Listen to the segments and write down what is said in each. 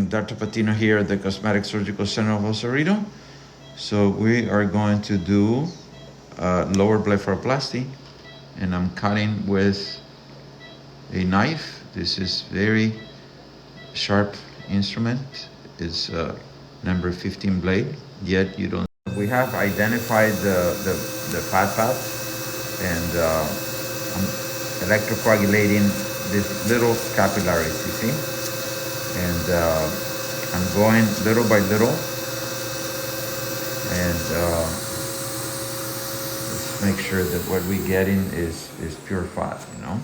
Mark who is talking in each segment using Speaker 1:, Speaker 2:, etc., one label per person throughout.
Speaker 1: Dr. Patino here at the Cosmetic Surgical Center of Osarito. So we are going to do lower blepharoplasty, and I'm cutting with a knife. This is very sharp instrument. It's number 15 blade, yet you don't. We have identified the fat path, and I'm electrocoagulating these little capillaries, you see? And I'm going little by little, and let's make sure that what we're getting is pure fat, you know?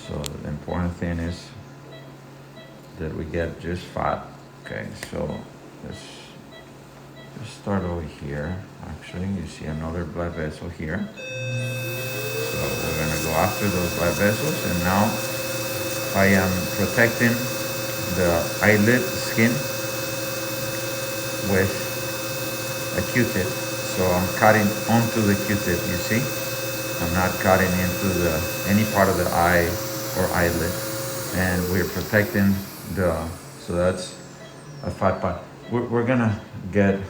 Speaker 1: So the important thing is that we get just fat. Okay, so let's start over here. Actually, you see another blood vessel here. So we're gonna go after those blood vessels, and now I am protecting the eyelid skin with a Q-tip. So I'm cutting onto the Q-tip, you see? I'm not cutting into any part of the eye or eyelid. And we're protecting so that's a fat part. We're gonna get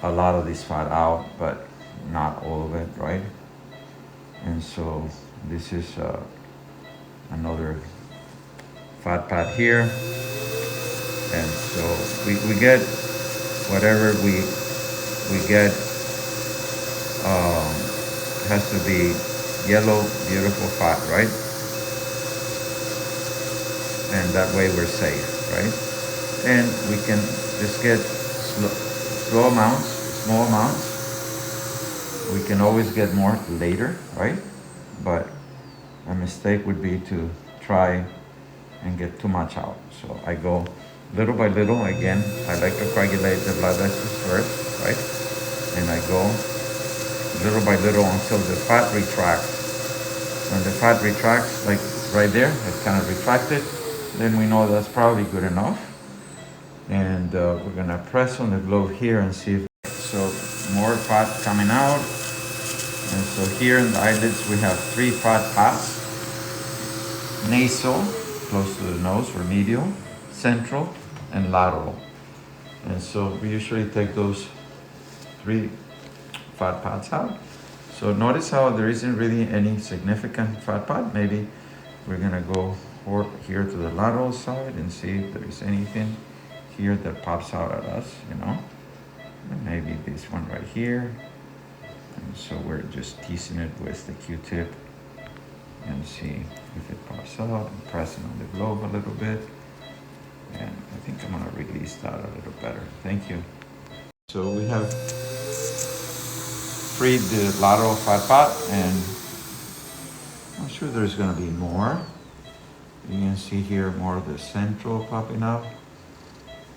Speaker 1: a lot of this fat out, but not all of it, right? And so this is another fat pad here, and so we get whatever we get has to be yellow, beautiful fat, right? And that way we're safe, right? And we can just get small amounts. We can always get more later, right? But a mistake would be to try and get too much out. So I go little by little. Again, I like to coagulate the blood vessels first, right? And I go little by little until the fat retracts. When the fat retracts, like right there, it's kind of retracted, then we know that's probably good enough. And we're gonna press on the glove here and see if, so more fat coming out. And so here in the eyelids, we have 3 fat paths: nasal, close to the nose or medial, central, and lateral. And so we usually take those 3 fat pads out. So notice how there isn't really any significant fat pad. Maybe we're gonna go here to the lateral side and see if there is anything here that pops out at us, you know? And maybe this one right here. And so we're just teasing it with the Q-tip and see if it pops out, and pressing on the glove a little bit. And I think I'm gonna release that a little better. Thank you. So we have freed the lateral fat pad, and I'm sure there's gonna be more. You can see here more of the central popping up.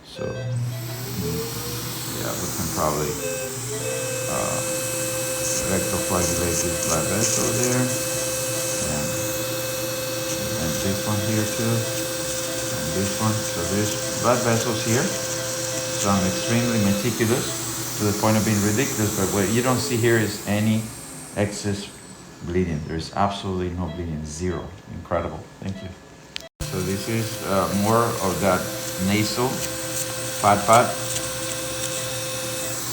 Speaker 1: So yeah, we can probably electrocoagulate this blood vessel there. And this one here too, and this one. So there's blood vessels here. So I'm extremely meticulous to the point of being ridiculous, but what you don't see here is any excess bleeding. There's absolutely no bleeding, zero. Incredible. Thank you. So this is more of that nasal fat pad.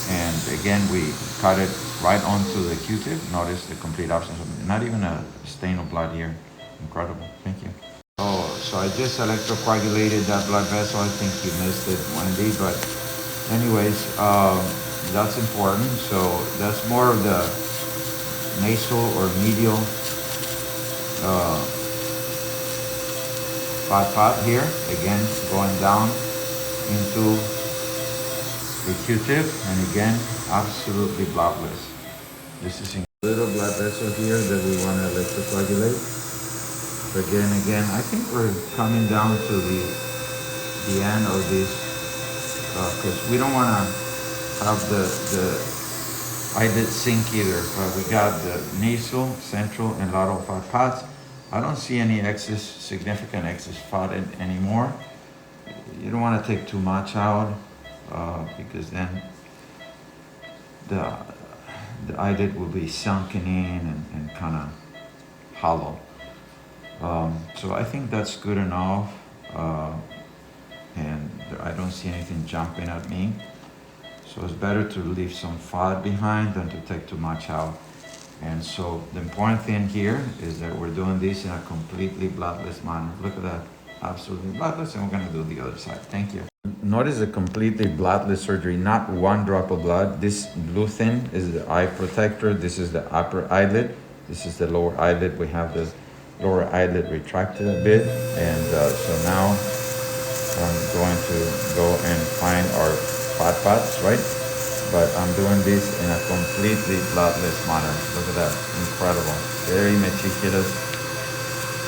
Speaker 1: And again, we cut it right onto the Q-tip. Notice the complete absence of, not even a stain of blood here. Incredible. Thank you. Oh, so I just electrocoagulated that blood vessel. I think you missed it, Wendy, but anyways, that's important. So that's more of the nasal or medial fat pad here. Again, going down into the Q-tip, and again, absolutely bloodless. This is a little blood vessel here that we want to electrocoagulate. But again, I think we're coming down to the end of this, because we don't want to have the eyelid sink either. But we got the nasal, central, and lateral fat pads. I don't see any significant excess fat anymore. You don't want to take too much out, because then the eyelid will be sunken in and kind of hollow. So I think that's good enough. And don't see anything jumping at me. So it's better to leave some fat behind than to take too much out. And so the important thing here is that we're doing this in a completely bloodless manner. Look at that, absolutely bloodless, and we're gonna do the other side. Thank you. Notice a completely bloodless surgery, not one drop of blood. This blue thing is the eye protector. This is the upper eyelid. This is the lower eyelid. We have the lower eyelid retracted a bit. And so now I'm going to go and find our fat pads, right? But I'm doing this in a completely bloodless manner. Look at that, incredible. Very meticulous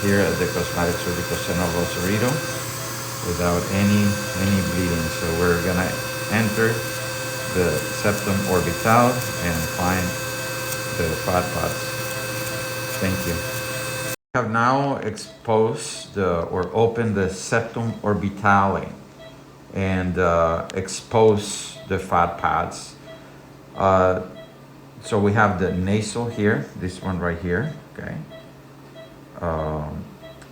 Speaker 1: here at the Cosmetic Surgical Center of Rosarito without any bleeding. So we're gonna enter the septum orbital and find the fat pads. Thank you. We have now exposed or opened the septum orbitale and expose the fat pads. So we have the nasal here, this one right here, okay?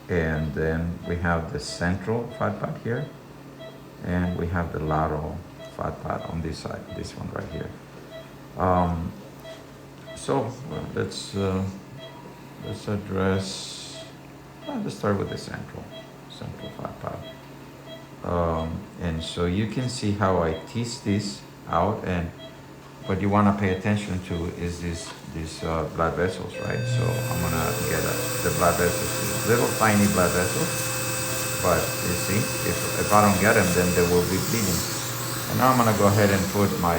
Speaker 1: And then we have the central fat pad here, and we have the lateral fat pad on this side, this one right here. So let's address, let's start with the central fat pad. And so you can see how I tease this out, and what you want to pay attention to is these blood vessels, right? So I'm gonna get the blood vessels, these little tiny blood vessels, but you see, if I don't get them, then they will be bleeding. And now I'm gonna go ahead and put my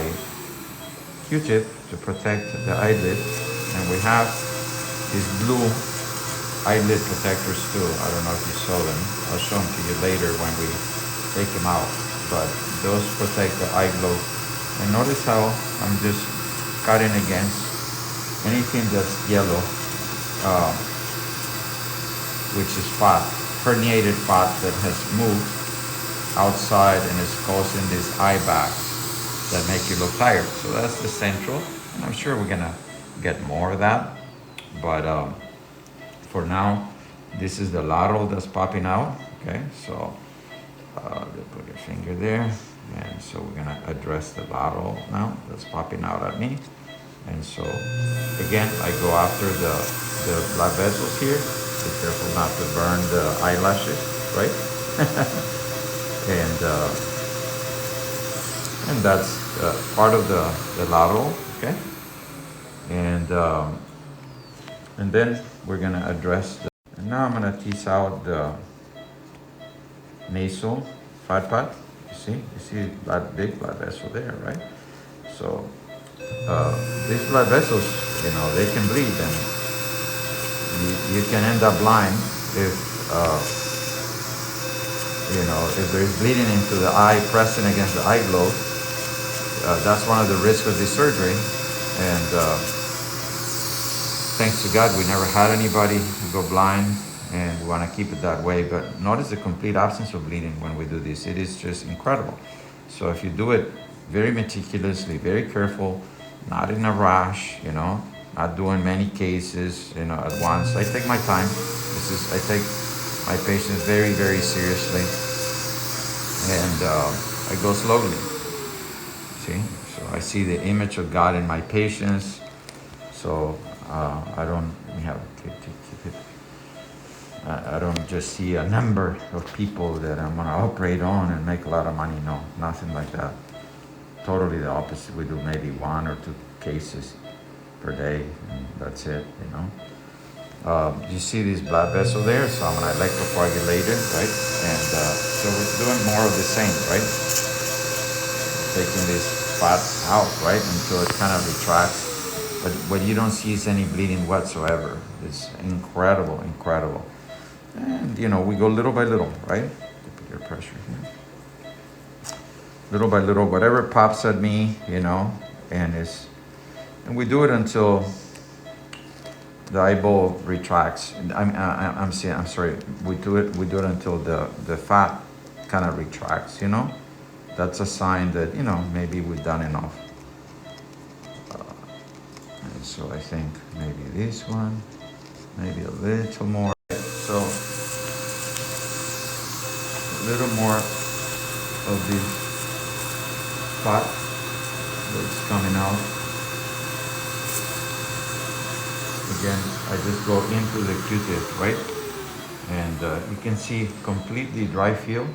Speaker 1: Q-tip to protect the eyelid, and we have these blue eyelid protectors too. I don't know if you saw them. I'll show them to you later when we take them out, but those protect the eye globe. And notice how I'm just cutting against anything that's yellow, which is fat, herniated fat that has moved outside and is causing these eye bags that make you look tired. So that's the central, and I'm sure we're gonna get more of that, but for now, this is the lateral that's popping out, okay? So put your finger there. And so we're gonna address the lateral now that's popping out at me. And so again, I go after the blood vessels here. Be careful not to burn the eyelashes, right? and that's part of the lateral, okay? And then we're gonna address and now I'm gonna tease out the nasal fat pad. You see that big blood vessel there, right? So these blood vessels, they can bleed, and you can end up blind if if there's bleeding into the eye, pressing against the eye globe. That's one of the risks of this surgery, and thanks to God, we never had anybody go blind. And we want to keep it that way, but notice the complete absence of bleeding when we do this. It is just incredible. So if you do it very meticulously, very careful, not in a rush, not doing many cases, at once. I take my time. I take my patients very, very seriously, and I go slowly. See, so I see the image of God in my patients. So I don't I don't just see a number of people that I'm gonna operate on and make a lot of money. No, nothing like that. Totally the opposite. We do maybe 1 or 2 cases per day, and that's it, You see this blood vessel there? So I'm gonna electrocoagulate it, right? And so we're doing more of the same, right? Taking this fat out, right? Until it kind of retracts. But what you don't see is any bleeding whatsoever. It's incredible, incredible. And we go little by little, right? Put your pressure here. Little by little, whatever pops at me, and we do it until the eyeball retracts. I'm sorry. We do it until the fat kind of retracts. That's a sign that maybe we've done enough. And so I think maybe this one, maybe a little more. So a little more of the fat that's coming out. Again, I just go into the Q-tip, right? And you can see completely dry feel.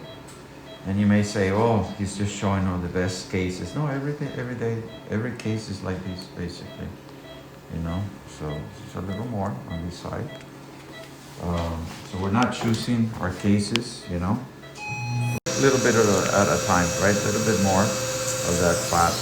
Speaker 1: And you may say, oh, he's just showing all the best cases. No, every day, every case is like this, basically. You know, so just a little more on this side. So we're not choosing our cases, you know. A little bit at a time, right? A little bit more of that fat,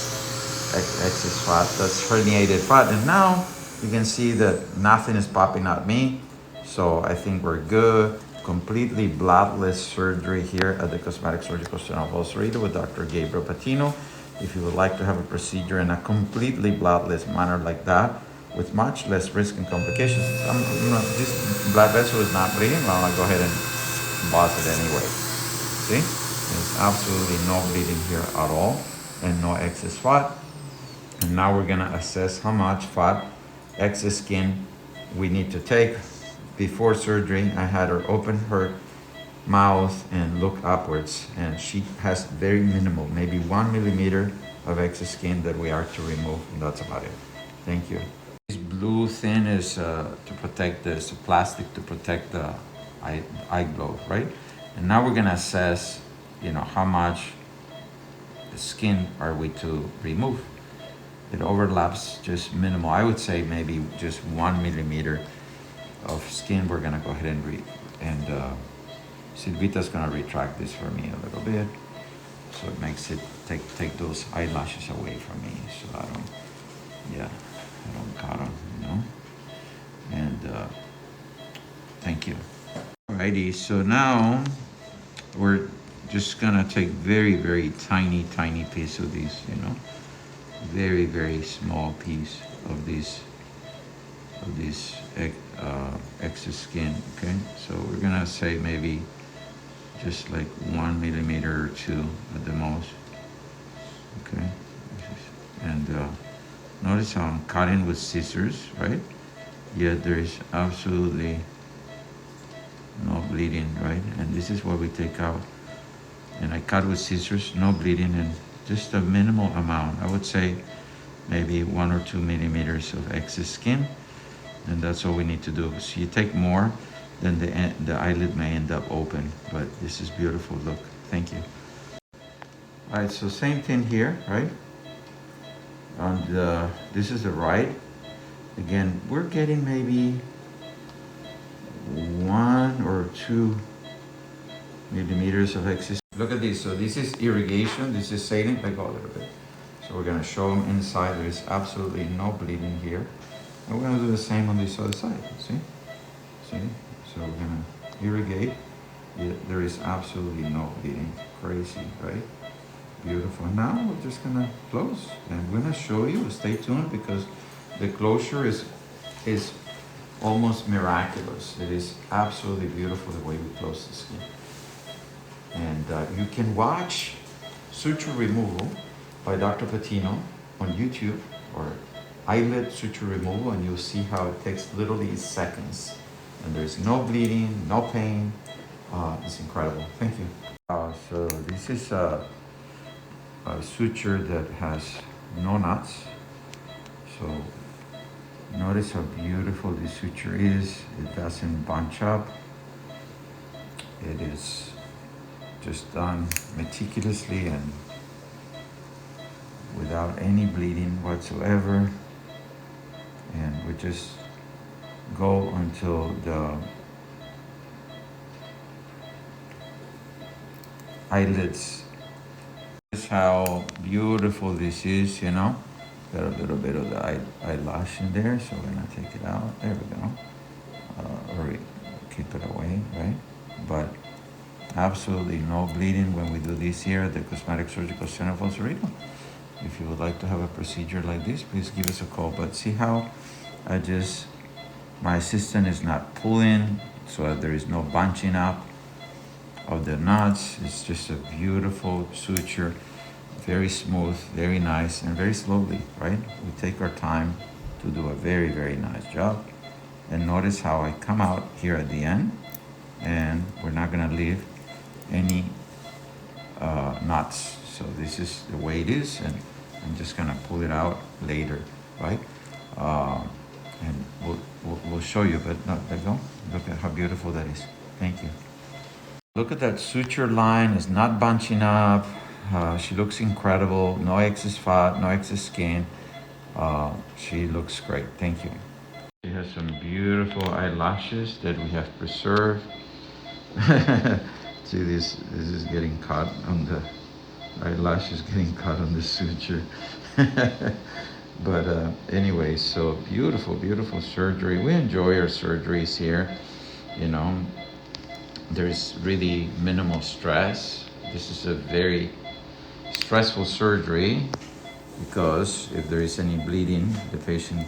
Speaker 1: excess fat, that's herniated fat. And now you can see that nothing is popping at me. So I think we're good. Completely bloodless surgery here at the Cosmetic Surgical Center of Rosarito with Dr. Gabriel Patino. If you would like to have a procedure in a completely bloodless manner like that, with much less risk and complications, this blood vessel is not bleeding, well, I'll go ahead and buzz it anyway. See? There's absolutely no bleeding here at all and no excess fat. And now we're gonna assess how much fat, excess skin we need to take. Before surgery, I had her open her mouth and look upwards, and she has very minimal, maybe 1 millimeter of excess skin that we are to remove, and that's about it. Thank you. This blue thin is to protect this plastic, to protect the eye glove, right? And now we're gonna assess, you know, how much skin are we to remove. It overlaps just minimal. I would say maybe just 1 millimeter of skin. We're gonna go ahead and Silvita's gonna retract this for me a little bit, so it makes it take those eyelashes away from me, so I don't cut them, you know. And thank you. Alrighty, so now we're just gonna take very tiny piece of these, you know, very small piece of this excess skin. Okay, so we're gonna say maybe just like 1 millimeter or 2 at the most. Okay, and notice how I'm cutting with scissors, right? Yet there is absolutely no bleeding, right? And this is what we take out. And I cut with scissors, no bleeding, and just a minimal amount. I would say maybe 1 or 2 millimeters of excess skin, and that's all we need to do. So you take more, then the eyelid may end up open, but this is beautiful. Look, thank you. All right, so same thing here, right? And this is the right. Again, we're getting maybe 1 or 2 millimeters of excess. Look at this. So this is irrigation. This is saline. Let go a little bit. So we're gonna show them inside. There is absolutely no bleeding here. And we're gonna do the same on this other side. See? So we're gonna irrigate. There is absolutely no bleeding. Crazy, right? Beautiful. Now we're just gonna close, and we're gonna show you. Stay tuned, because the closure is almost miraculous. It is absolutely beautiful the way we close the skin. And you can watch suture removal by Dr. Patino on YouTube, or eyelid suture removal, and you'll see how it takes literally seconds. And there's no bleeding, no pain. It's incredible. Thank you. So this is a suture that has no knots. So notice how beautiful this suture is. It doesn't bunch up. It is just done meticulously and without any bleeding whatsoever. And we just go until the eyelids. This is how beautiful this is, you know. Got a little bit of the eyelash in there, so we're gonna take it out. There we go. Or keep it away, right? But absolutely no bleeding when we do this here at the Cosmetic Surgical Center of Rosarito. If you would like to have a procedure like this, please give us a call. But see how my assistant is not pulling, so there is no bunching up of the knots. It's just a beautiful suture, very smooth, very nice, and very slowly, right? We take our time to do a very nice job. And notice how I come out here at the end, and we're not gonna leave any knots. So this is the way it is, and I'm just gonna pull it out later, right? And we'll show you, but no, there you go. Look at how beautiful that is. Thank you. Look at that suture line, it's not bunching up. She looks incredible, no excess fat, no excess skin. She looks great, thank you. She has some beautiful eyelashes that we have preserved. See, this is getting caught on the eyelashes, getting caught on the suture. But anyway, so beautiful, beautiful surgery. We enjoy our surgeries here. You know, there's really minimal stress. This is a very stressful surgery because if there is any bleeding, the patient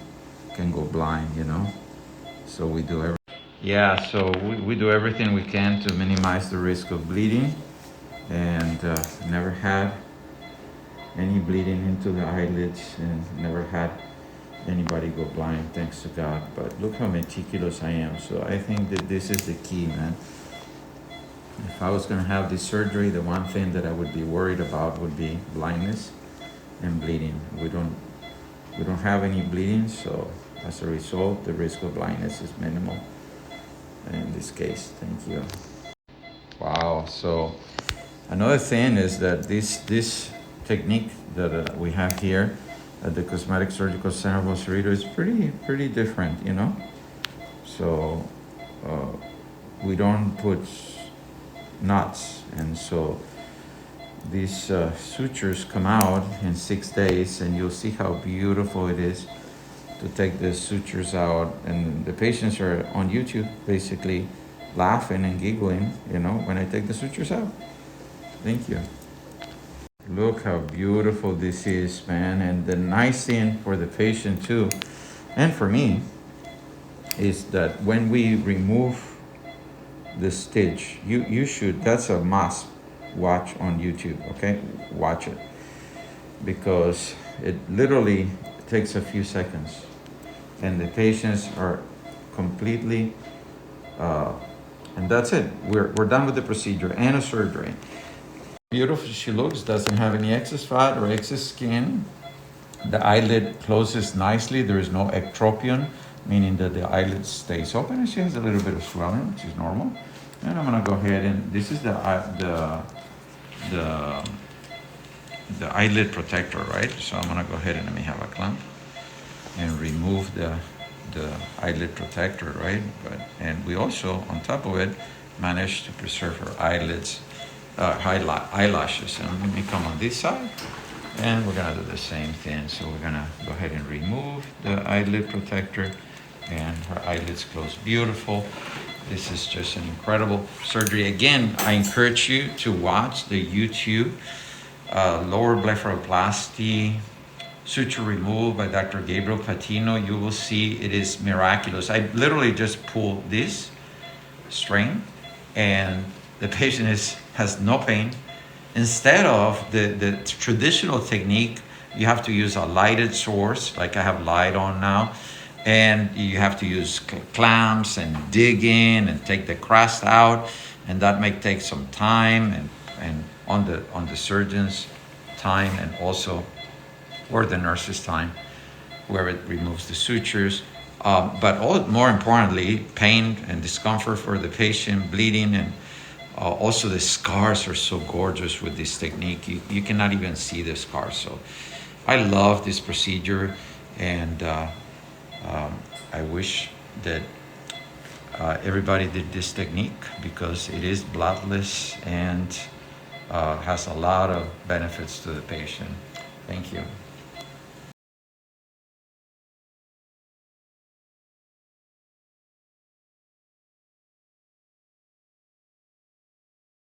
Speaker 1: can go blind, you know. So we do everything. Yeah, so we do everything we can to minimize the risk of bleeding, and never had any bleeding into the eyelids, and never had anybody go blind, thanks to God. But look how meticulous I am. So I think that this is the key, man. If I was gonna have this surgery, the one thing that I would be worried about would be blindness and bleeding. We don't have any bleeding, so as a result, the risk of blindness is minimal in this case. Thank you. Wow. So another thing is that this technique that we have here at the Cosmetic Surgical Center of Los Cerritos is pretty different, you know. So we don't put knots, and so these sutures come out in 6 days, and you'll see how beautiful it is to take the sutures out. And the patients are on YouTube basically laughing and giggling, you know, when I take the sutures out. Thank you. Look how beautiful this is, man. And the nice thing for the patient too, and for me, is that when we remove the stitch, you should, that's a must watch on YouTube, okay? Watch it, because it literally takes a few seconds, and the patients are completely, and that's it. We're done with the procedure and a surgery. Beautiful she looks, doesn't have any excess fat or excess skin. The eyelid closes nicely. There is no ectropion, meaning that the eyelid stays open, and she has a little bit of swelling, which is normal. And I'm gonna go ahead, and this is the eyelid protector, right? So I'm gonna go ahead and let me have a clamp and remove the eyelid protector, right? And we also, on top of it, managed to preserve her eyelids, eyelashes. And let me come on this side, and we're gonna do the same thing. So we're gonna go ahead and remove the eyelid protector, and her eyelids close beautiful. This is just an incredible surgery. Again, I encourage you to watch the YouTube lower blepharoplasty suture removal by Dr. Gabriel Patino. You will see it is miraculous. I literally just pull this string, and the patient has no pain. Instead of the traditional technique, you have to use a lighted source, like I have light on now, and you have to use clamps and dig in and take the crust out, and that may take some time and on the surgeon's time, and also or the nurse's time, where it removes the sutures. But more importantly, pain and discomfort for the patient, bleeding, and also the scars are so gorgeous with this technique. You cannot even see the scars. So I love this procedure, and I wish that everybody did this technique, because it is bloodless and has a lot of benefits to the patient. Thank you.